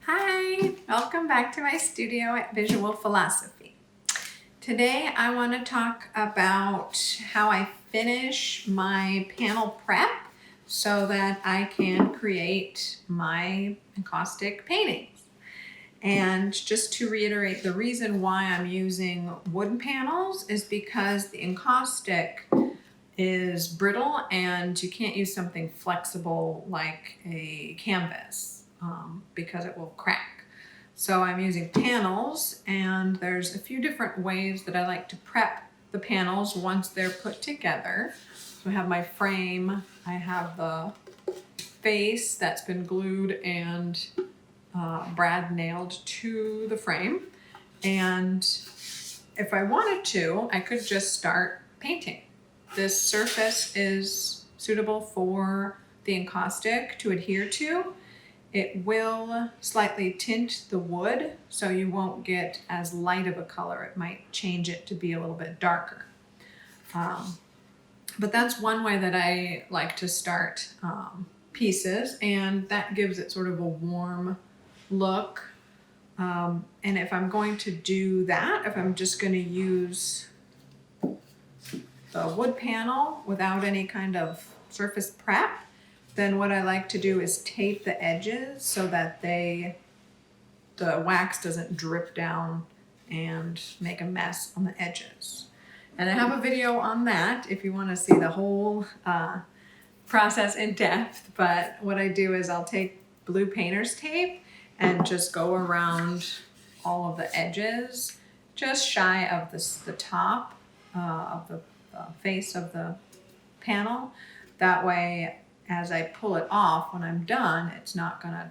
Hi, welcome back to my studio at Visual Philosophy. Today I want to talk about how I finish my panel prep so that I can create my encaustic paintings. And just to reiterate, the reason why I'm using wood panels is because the encaustic is brittle and you can't use something flexible like a canvas because it will crack. So I'm using panels, and there's a few different ways that I like to prep the panels once they're put together. So I have my frame, I have the face that's been glued and brad nailed to the frame, and if I wanted to, I could just start painting. This surface is suitable for the encaustic to adhere to. It will slightly tint the wood, so you won't get as light of a color. It might change it to be a little bit darker. But that's one way that I like to start pieces, and that gives it sort of a warm look. And if I'm going to do that, if I'm just going to use the wood panel without any kind of surface prep, then what I like to do is tape the edges so that the wax doesn't drip down and make a mess on the edges. And I have a video on that if you want to see the whole process in depth. But what I do is I'll take blue painter's tape and just go around all of the edges, just shy of the top of the face of the panel. That way, as I pull it off, when I'm done, it's not going to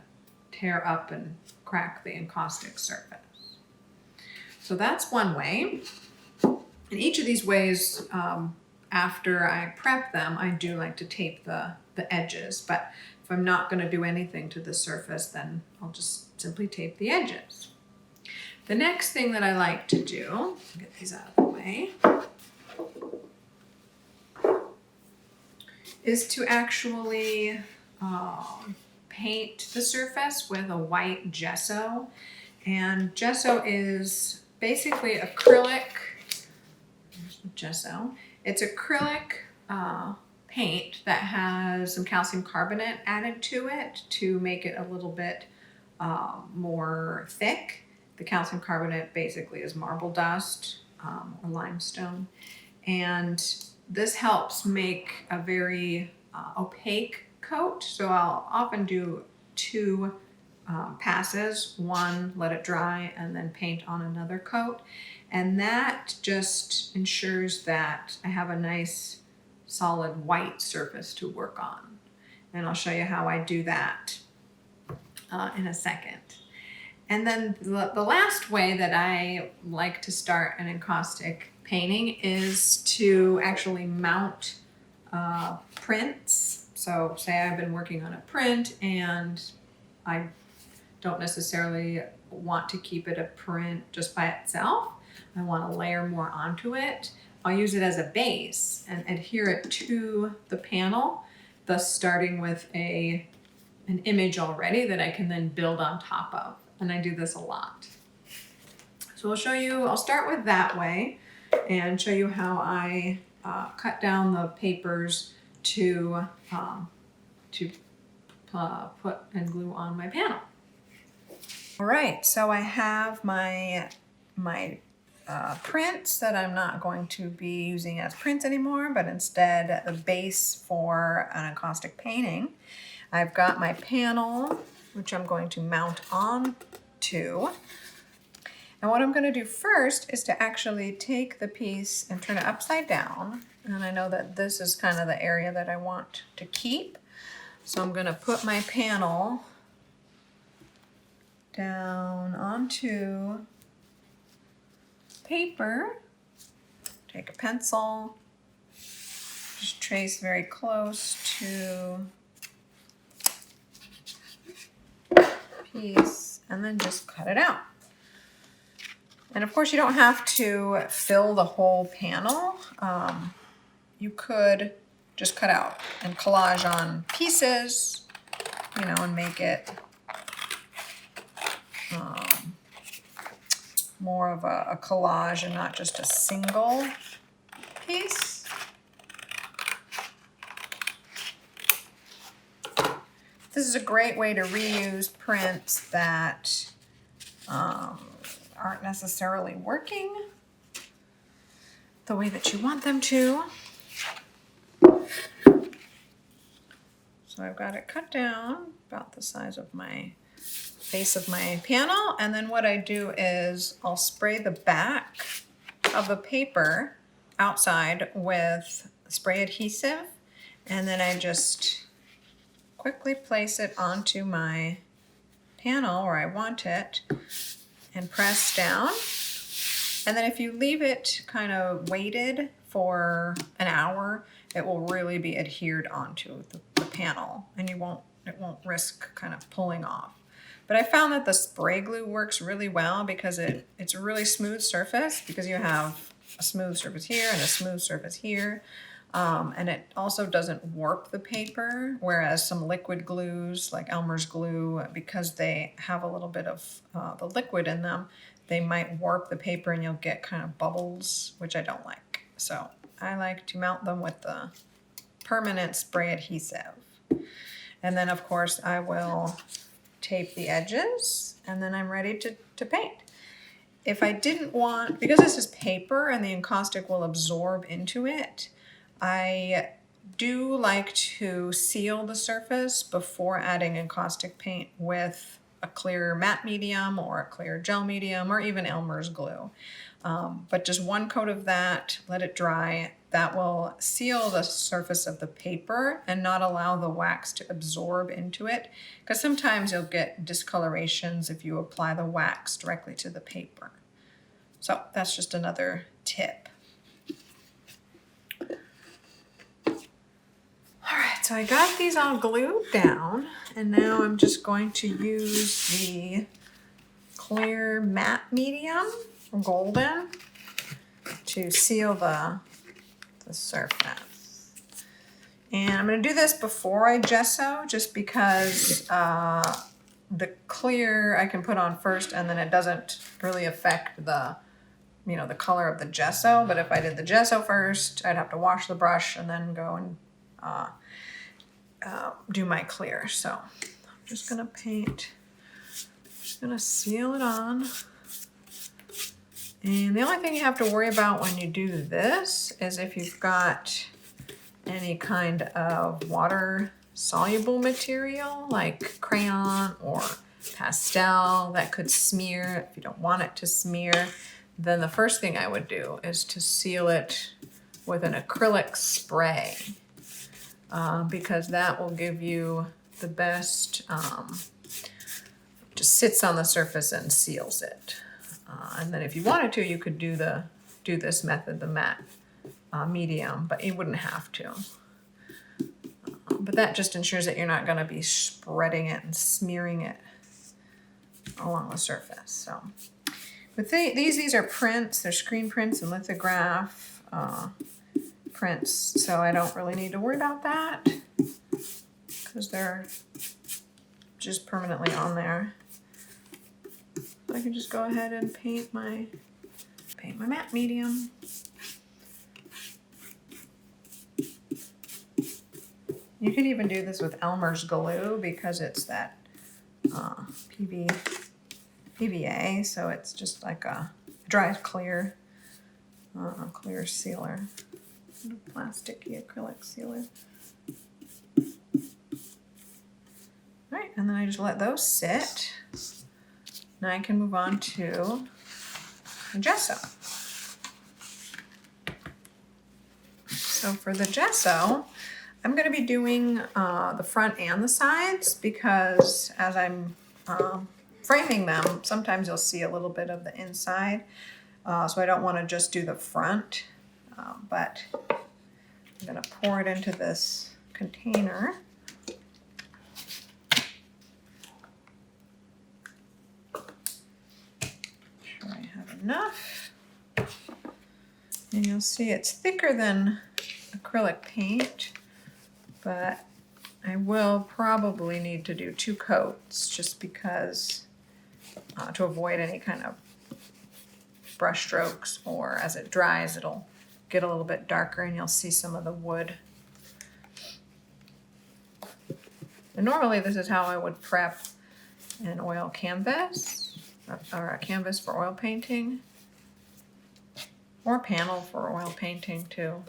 tear up and crack the encaustic surface. So that's one way. In each of these ways, after I prep them, I do like to tape the edges. But if I'm not going to do anything to the surface, then I'll just simply tape the edges. The next thing that I like to do, get these out of the way, is to actually paint the surface with a white gesso. And gesso is basically acrylic. Here's the gesso. It's acrylic paint that has some calcium carbonate added to it to make it a little bit more thick. The calcium carbonate basically is marble dust or limestone. And this helps make a very opaque coat. So I'll often do two passes. One, let it dry, and then paint on another coat. And that just ensures that I have a nice solid white surface to work on. And I'll show you how I do that in a second. And then the last way that I like to start an encaustic painting is to actually mount prints. So say I've been working on a print and I don't necessarily want to keep it a print just by itself. I want to layer more onto it. I'll use it as a base and adhere it to the panel, thus starting with an image already that I can then build on top of. And I do this a lot. So I'll start with that way and show you how I cut down the papers to put and glue on my panel. All right, so I have my prints that I'm not going to be using as prints anymore, but instead a base for an encaustic painting. I've got my panel, which I'm going to mount on to. And what I'm going to do first is to actually take the piece and turn it upside down. And I know that this is kind of the area that I want to keep. So I'm going to put my panel down onto paper. Take a pencil, just trace very close to piece, and then just cut it out. And of course you don't have to fill the whole panel. You could just cut out and collage on pieces, and make it more of a collage and not just a single piece. This is a great way to reuse prints that aren't necessarily working the way that you want them to. So I've got it cut down about the size of my base of my panel, and then what I do is I'll spray the back of the paper outside with spray adhesive, and then I just quickly place it onto my panel where I want it and press down. And then if you leave it kind of weighted for an hour, it will really be adhered onto the panel, and it won't risk kind of pulling off. But I found that the spray glue works really well because it's a really smooth surface, because you have a smooth surface here and a smooth surface here. And it also doesn't warp the paper, whereas some liquid glues like Elmer's glue, because they have a little bit of the liquid in them, they might warp the paper and you'll get kind of bubbles, which I don't like. So I like to mount them with the permanent spray adhesive. And then of course I will tape the edges, and then I'm ready to paint. If I didn't want, because this is paper and the encaustic will absorb into it, I do like to seal the surface before adding encaustic paint with a clear matte medium or a clear gel medium or even Elmer's glue. But just one coat of that, let it dry. That will seal the surface of the paper and not allow the wax to absorb into it, because sometimes you'll get discolorations if you apply the wax directly to the paper. So that's just another tip. All right, so I got these all glued down, and now I'm just going to use the clear matte medium, golden, to seal the surface. And I'm going to do this before I gesso, just because the clear I can put on first, and then it doesn't really affect the color of the gesso. But if I did the gesso first, I'd have to wash the brush and then go and do my clear. So I'm just going to paint, just going to seal it on. And the only thing you have to worry about when you do this is if you've got any kind of water soluble material like crayon or pastel that could smear. If you don't want it to smear, then the first thing I would do is to seal it with an acrylic spray, because that will give you the best, just sits on the surface and seals it. And then if you wanted to, you could do this method, the matte medium, but you wouldn't have to. But that just ensures that you're not going to be spreading it and smearing it along the surface. So, but these are prints. They're screen prints and lithograph prints, so I don't really need to worry about that because they're just permanently on there. I can just go ahead and paint my matte medium. You can even do this with Elmer's glue because it's that PVA, so it's just like a dry clear clear sealer, plasticky acrylic sealer. All right, and then I just let those sit. Now I can move on to gesso. So for the gesso, I'm going to be doing the front and the sides because as I'm framing them, sometimes you'll see a little bit of the inside. So I don't want to just do the front, but I'm going to pour it into this container. Enough, and you'll see it's thicker than acrylic paint, but I will probably need to do 2 coats just because to avoid any kind of brush strokes, or as it dries, it'll get a little bit darker and you'll see some of the wood. And normally this is how I would prep an oil canvas, or a canvas for oil painting, or a panel for oil painting too.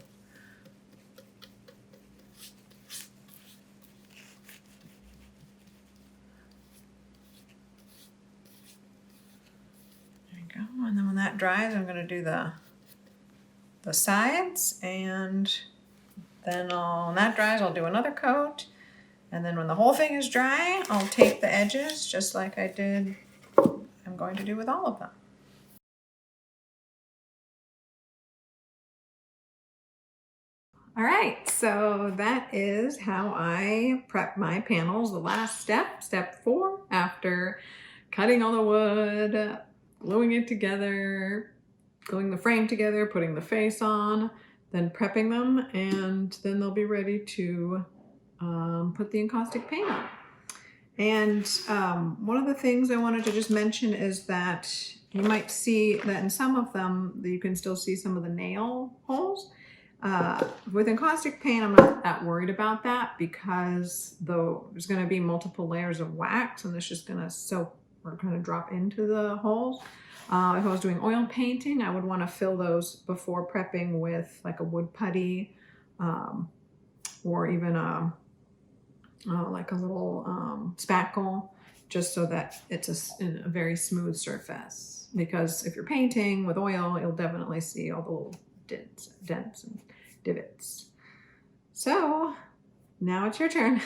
There you go. And then when that dries, I'm going to do the sides, and then when that dries, I'll do another coat. And then when the whole thing is dry, I'll tape the edges just like I'm going to do with all of them. All right, so that is how I prep my panels. The last step, step 4, after cutting all the wood, gluing it together, gluing the frame together, putting the face on, then prepping them, and then they'll be ready to put the encaustic paint on. And one of the things I wanted to just mention is that you might see that in some of them, you can still see some of the nail holes. With encaustic paint, I'm not that worried about that, because there's going to be multiple layers of wax and it's just going to soak or kind of drop into the holes. If I was doing oil painting, I would want to fill those before prepping with like a wood putty, or even like a little spackle, just so that it's a very smooth surface. Because if you're painting with oil, you'll definitely see all the little dents and divots. So now it's your turn.